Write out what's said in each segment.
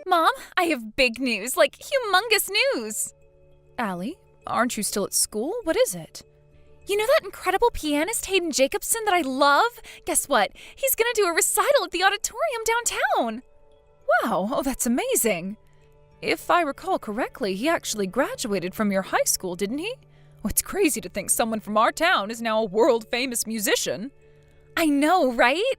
Mom, I have big news, like humongous news. Allie, aren't you still at school? What is it? You know that incredible pianist Hayden Jacobson that I love? Guess what? He's gonna do a recital at the auditorium downtown. Wow, oh, that's amazing. If I recall correctly, he actually graduated from your high school, didn't he? Oh, it's crazy to think someone from our town is now a world-famous musician. I know, right?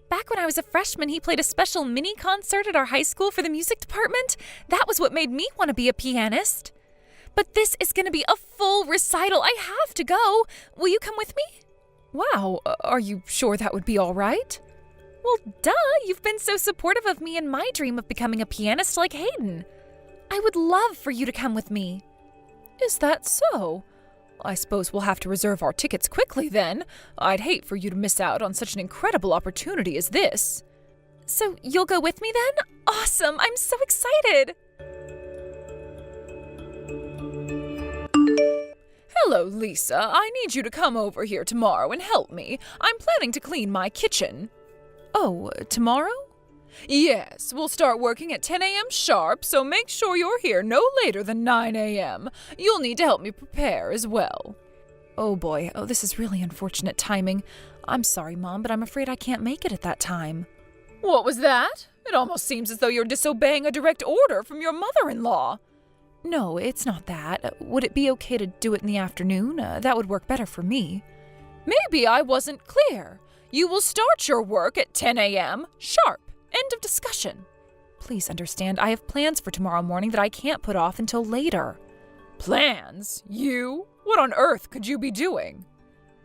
Back when I was a freshman, he played a special mini concert at our high school for the music department. That was what made me want to be a pianist. But this is going to be a full recital. I have to go. Will you come with me? Wow, are you sure that would be all right? Well, duh. You've been so supportive of me and my dream of becoming a pianist like Hayden. I would love for you to come with me. Is that so? I suppose we'll have to reserve our tickets quickly then. I'd hate for you to miss out on such an incredible opportunity as this. So you'll go with me then? Awesome! I'm so excited! Hello, Lisa. I need you to come over here tomorrow and help me. I'm planning to clean my kitchen. Oh, tomorrow? Yes, we'll start working at 10 a.m. sharp, so make sure you're here no later than 9 a.m. You'll need to help me prepare as well. Oh boy, this is really unfortunate timing. I'm sorry, Mom, but I'm afraid I can't make it at that time. What was that? It almost seems as though you're disobeying a direct order from your mother-in-law. No, it's not that. Would it be okay to do it in the afternoon? That would work better for me. Maybe I wasn't clear. You will start your work at 10 a.m. sharp. End of discussion. Please understand, I have plans for tomorrow morning that I can't put off until later. Plans? You? What on earth could you be doing?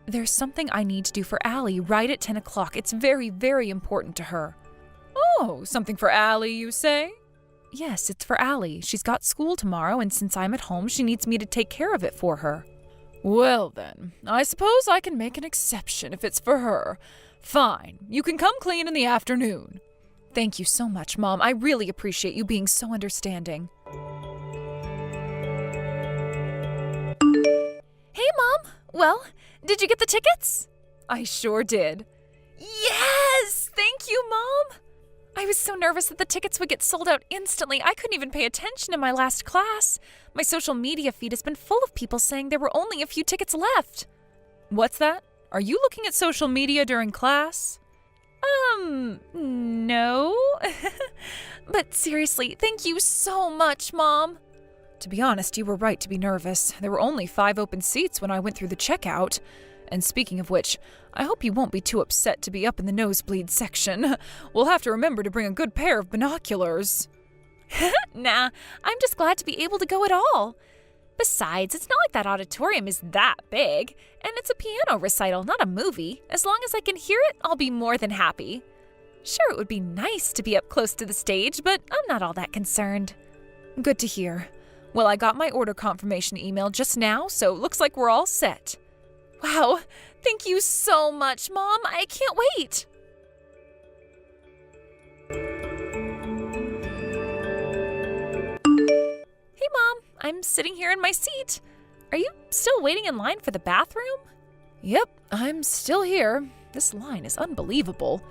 There's something I need to do for Allie right at 10 o'clock. It's very, very important to her. Oh, something for Allie, you say? Yes, it's for Allie. She's got school tomorrow, and since I'm at home, she needs me to take care of it for her. Well then, I suppose I can make an exception if it's for her. Fine, you can come clean in the afternoon. Thank you so much, Mom. I really appreciate you being so understanding. Hey, Mom! Well, did you get the tickets? I sure did. Yes! Thank you, Mom! I was so nervous that the tickets would get sold out instantly. I couldn't even pay attention in my last class. My social media feed has been full of people saying there were only a few tickets left. What's that? Are you looking at social media during class? No. But seriously, thank you so much, Mom. To be honest, you were right to be nervous. There were only 5 open seats when I went through the checkout. And speaking of which, I hope you won't be too upset to be up in the nosebleed section. We'll have to remember to bring a good pair of binoculars. Nah, I'm just glad to be able to go at all. Besides, it's not like that auditorium is that big, and it's a piano recital, not a movie. As long as I can hear it, I'll be more than happy. Sure, it would be nice to be up close to the stage, but I'm not all that concerned. Good to hear. Well, I got my order confirmation email just now, so it looks like we're all set. Wow, thank you so much, Mom. I can't wait. Hey, Mom. I'm sitting here in my seat. Are you still waiting in line for the bathroom? Yep, I'm still here. This line is unbelievable.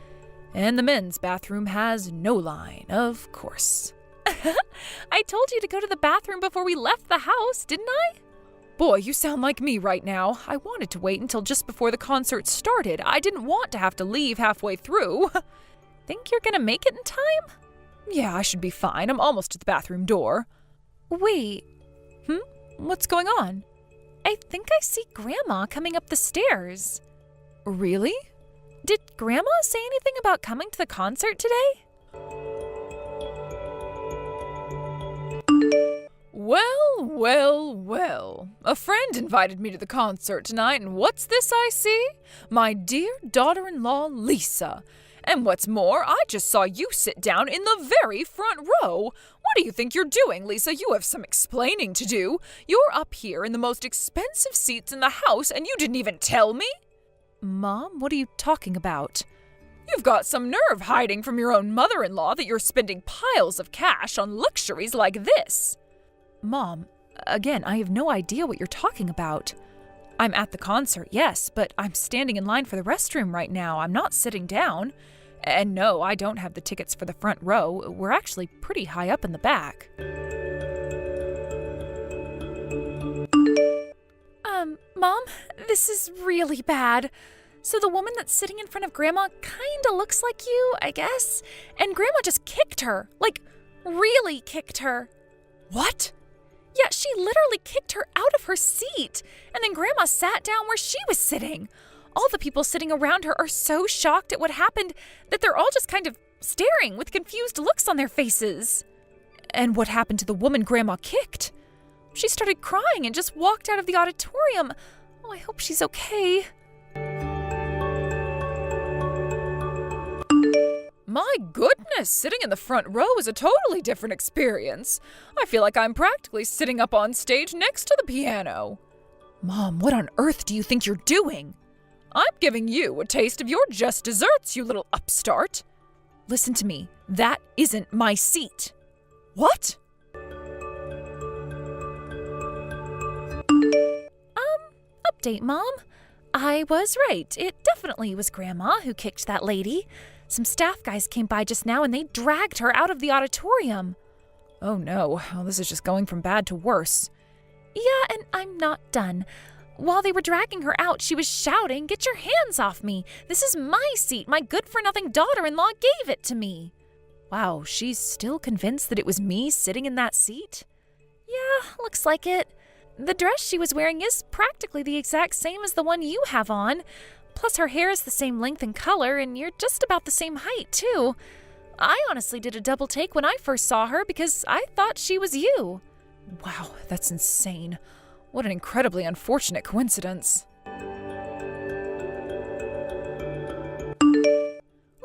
And the men's bathroom has no line, of course. I told you to go to the bathroom before we left the house, didn't I? Boy, you sound like me right now. I wanted to wait until just before the concert started. I didn't want to have to leave halfway through. Think you're gonna make it in time? Yeah, I should be fine. I'm almost at the bathroom door. Wait. What's going on? I think I see Grandma coming up the stairs. Really? Did Grandma say anything about coming to the concert today? Well. A friend invited me to the concert tonight, and what's this I see? My dear daughter-in-law, Lisa. And what's more, I just saw you sit down in the very front row. What do you think you're doing, Lisa? You have some explaining to do. You're up here in the most expensive seats in the house, and you didn't even tell me? Mom, what are you talking about? You've got some nerve hiding from your own mother-in-law that you're spending piles of cash on luxuries like this. Mom, again, I have no idea what you're talking about. I'm at the concert, yes, but I'm standing in line for the restroom right now. I'm not sitting down. And no, I don't have the tickets for the front row. We're actually pretty high up in the back. Mom, this is really bad. So the woman that's sitting in front of Grandma kinda looks like you, I guess, and Grandma just kicked her. Like, really kicked her. What? Yeah, she literally kicked her out of her seat, and then Grandma sat down where she was sitting. All the people sitting around her are so shocked at what happened that they're all just kind of staring with confused looks on their faces. And what happened to the woman Grandma kicked? She started crying and just walked out of the auditorium. Oh, I hope she's okay. My goodness, sitting in the front row is a totally different experience. I feel like I'm practically sitting up on stage next to the piano. Mom, what on earth do you think you're doing? I'm giving you a taste of your just desserts, you little upstart. Listen to me, that isn't my seat. What? Update, Mom. I was right. It definitely was Grandma who kicked that lady. Some staff guys came by just now and they dragged her out of the auditorium. Oh no, well, this is just going from bad to worse. Yeah, and I'm not done. While they were dragging her out, she was shouting, "Get your hands off me! This is my seat! My good-for-nothing daughter-in-law gave it to me!" Wow, she's still convinced that it was me sitting in that seat? Yeah, looks like it. The dress she was wearing is practically the exact same as the one you have on. Plus, her hair is the same length and color, and you're just about the same height, too. I honestly did a double take when I first saw her because I thought she was you. Wow, that's insane. What an incredibly unfortunate coincidence.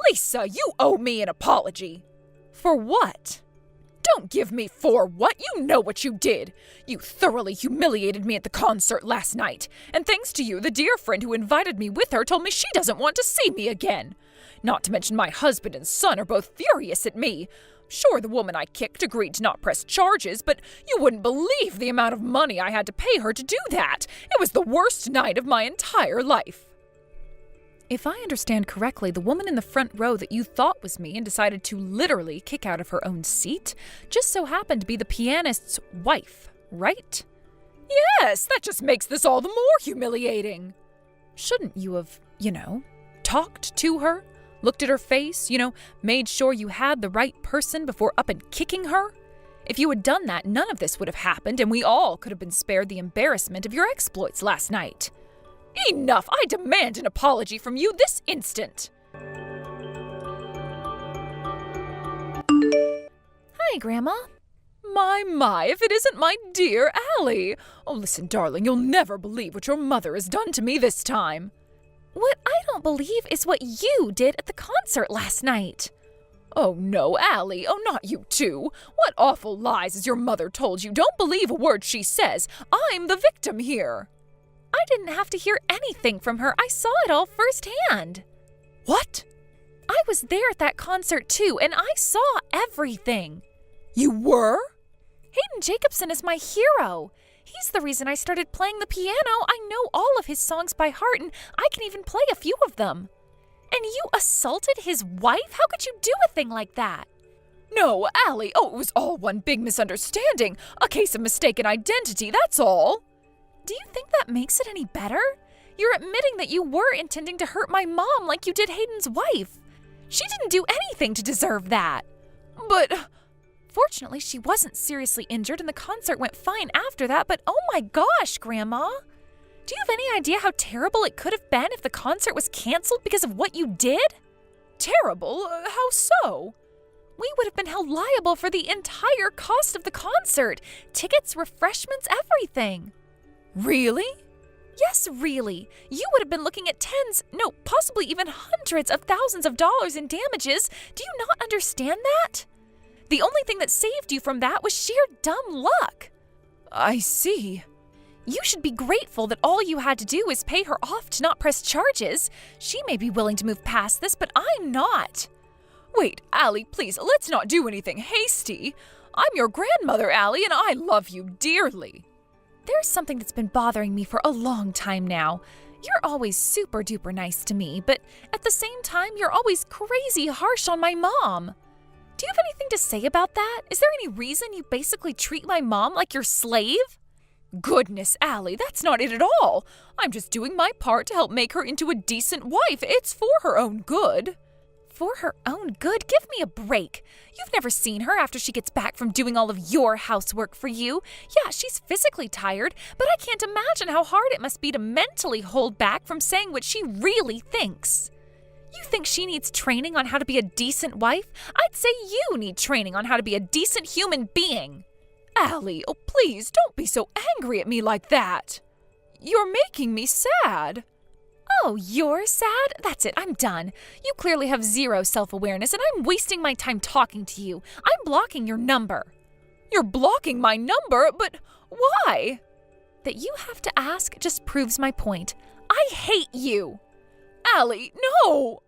Lisa, you owe me an apology. For what? Don't give me for what. You know what you did. You thoroughly humiliated me at the concert last night. And thanks to you, the dear friend who invited me with her told me she doesn't want to see me again. Not to mention my husband and son are both furious at me. Sure, the woman I kicked agreed to not press charges, but you wouldn't believe the amount of money I had to pay her to do that. It was the worst night of my entire life. If I understand correctly, the woman in the front row that you thought was me and decided to literally kick out of her own seat just so happened to be the pianist's wife, right? Yes, that just makes this all the more humiliating. Shouldn't you have, talked to her? Looked at her face, made sure you had the right person before up and kicking her? If you had done that, none of this would have happened and we all could have been spared the embarrassment of your exploits last night. Enough! I demand an apology from you this instant! Hi, Grandma. My, if it isn't my dear Allie! Oh, listen, darling, you'll never believe what your mother has done to me this time. What I don't believe is what you did at the concert last night. Oh, no, Allie. Oh, not you too. What awful lies has your mother told you? Don't believe a word she says. I'm the victim here. I didn't have to hear anything from her. I saw it all firsthand. What? I was there at that concert too, and I saw everything. You were? Hayden Jacobson is my hero. He's the reason I started playing the piano. I know all of his songs by heart, and I can even play a few of them. And you assaulted his wife? How could you do a thing like that? No, Allie. Oh, it was all one big misunderstanding. A case of mistaken identity, that's all. Do you think that makes it any better? You're admitting that you were intending to hurt my mom like you did Hayden's wife. She didn't do anything to deserve that. But fortunately, she wasn't seriously injured and the concert went fine after that, but oh my gosh, Grandma. Do you have any idea how terrible it could have been if the concert was canceled because of what you did? Terrible? How so? We would have been held liable for the entire cost of the concert. Tickets, refreshments, everything. Really? Yes, really. You would have been looking at possibly even hundreds of thousands of dollars in damages. Do you not understand that? The only thing that saved you from that was sheer dumb luck. I see. You should be grateful that all you had to do is pay her off to not press charges. She may be willing to move past this, but I'm not. Wait, Allie, please, let's not do anything hasty. I'm your grandmother, Allie, and I love you dearly. There's something that's been bothering me for a long time now. You're always super duper nice to me, but at the same time, you're always crazy harsh on my mom. Do you have anything to say about that? Is there any reason you basically treat my mom like your slave? Goodness, Allie, that's not it at all. I'm just doing my part to help make her into a decent wife. It's for her own good. For her own good? Give me a break. You've never seen her after she gets back from doing all of your housework for you. Yeah, she's physically tired, but I can't imagine how hard it must be to mentally hold back from saying what she really thinks. You think she needs training on how to be a decent wife? I'd say you need training on how to be a decent human being. Allie, oh please, don't be so angry at me like that. You're making me sad. Oh, you're sad? That's it, I'm done. You clearly have zero self-awareness, and I'm wasting my time talking to you. I'm blocking your number. You're blocking my number? But why? That you have to ask just proves my point. I hate you. Allie, no!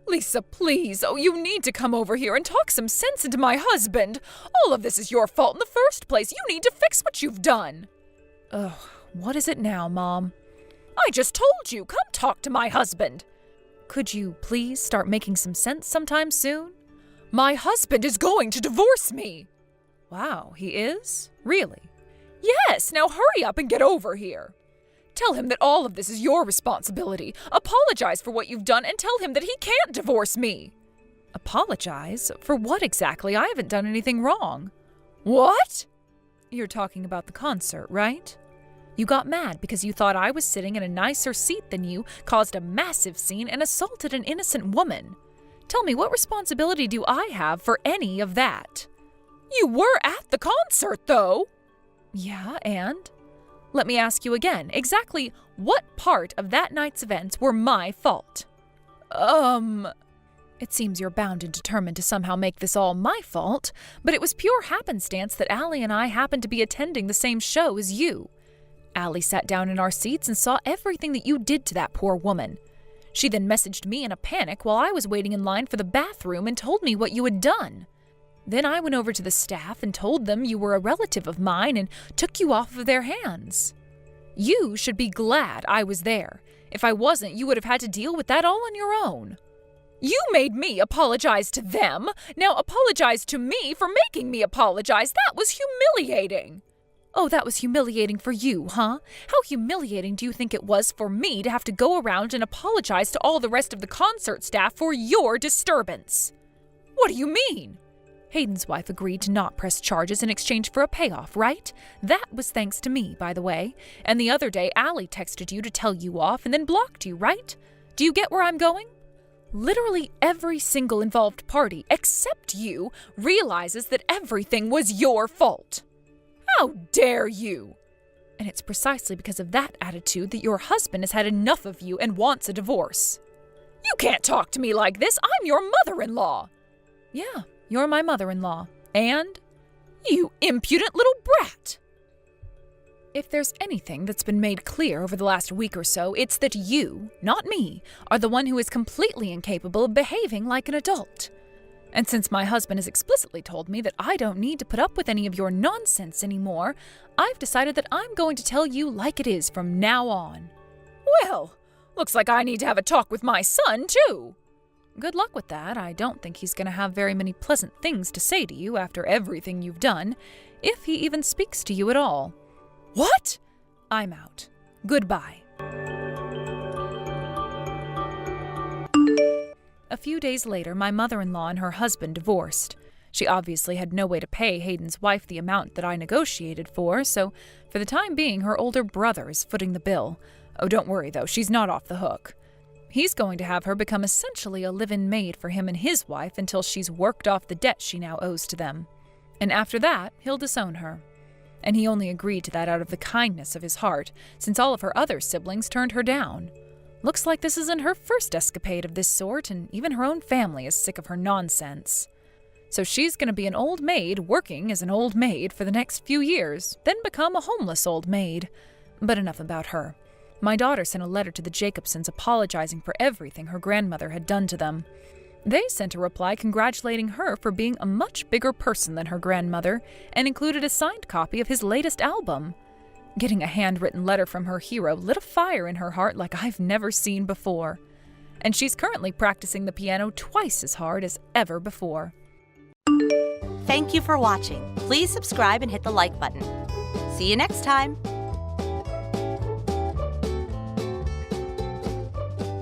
Lisa, please. Oh, you need to come over here and talk some sense into my husband. All of this is your fault in the first place. You need to fix what you've done. Ugh, what is it now, Mom? I just told you. Come talk to my husband. Could you please start making some sense sometime soon? My husband is going to divorce me. Wow, he is? Really? Yes, now hurry up and get over here. Tell him that all of this is your responsibility. Apologize for what you've done and tell him that he can't divorce me. Apologize? For what exactly? I haven't done anything wrong. What? You're talking about the concert, right? You got mad because you thought I was sitting in a nicer seat than you, caused a massive scene, and assaulted an innocent woman. Tell me, what responsibility do I have for any of that? You were at the concert, though. Yeah, and? Let me ask you again, exactly what part of that night's events were my fault? It seems you're bound and determined to somehow make this all my fault, but it was pure happenstance that Allie and I happened to be attending the same show as you. Allie sat down in our seats and saw everything that you did to that poor woman. She then messaged me in a panic while I was waiting in line for the bathroom and told me what you had done. Then I went over to the staff and told them you were a relative of mine and took you off of their hands. You should be glad I was there. If I wasn't, you would have had to deal with that all on your own. You made me apologize to them. Now apologize to me for making me apologize. That was humiliating. Oh, that was humiliating for you, huh? How humiliating do you think it was for me to have to go around and apologize to all the rest of the concert staff for your disturbance? What do you mean? Hayden's wife agreed to not press charges in exchange for a payoff, right? That was thanks to me, by the way. And the other day, Allie texted you to tell you off and then blocked you, right? Do you get where I'm going? Literally every single involved party, except you, realizes that everything was your fault. How dare you? And it's precisely because of that attitude that your husband has had enough of you and wants a divorce. You can't talk to me like this. I'm your mother-in-law. Yeah, you're my mother-in-law. And? You impudent little brat. If there's anything that's been made clear over the last week or so, it's that you, not me, are the one who is completely incapable of behaving like an adult. And since my husband has explicitly told me that I don't need to put up with any of your nonsense anymore, I've decided that I'm going to tell you like it is from now on. Well, looks like I need to have a talk with my son, too. Good luck with that. I don't think he's going to have very many pleasant things to say to you after everything you've done, if he even speaks to you at all. What? I'm out. Goodbye. A few days later, my mother-in-law and her husband divorced. She obviously had no way to pay Hayden's wife the amount that I negotiated for, so for the time being, her older brother is footing the bill. Oh, don't worry, though, she's not off the hook. He's going to have her become essentially a live-in maid for him and his wife until she's worked off the debt she now owes to them. And after that, he'll disown her. And he only agreed to that out of the kindness of his heart, since all of her other siblings turned her down. Looks like this isn't her first escapade of this sort, and even her own family is sick of her nonsense. So she's going to be an old maid working as an old maid for the next few years, then become a homeless old maid. But enough about her. My daughter sent a letter to the Jacobsons apologizing for everything her grandmother had done to them. They sent a reply congratulating her for being a much bigger person than her grandmother and included a signed copy of his latest album. Getting a handwritten letter from her hero lit a fire in her heart like I've never seen before. And she's currently practicing the piano twice as hard as ever before. Thank you for watching. Please subscribe and hit the like button. See you next time.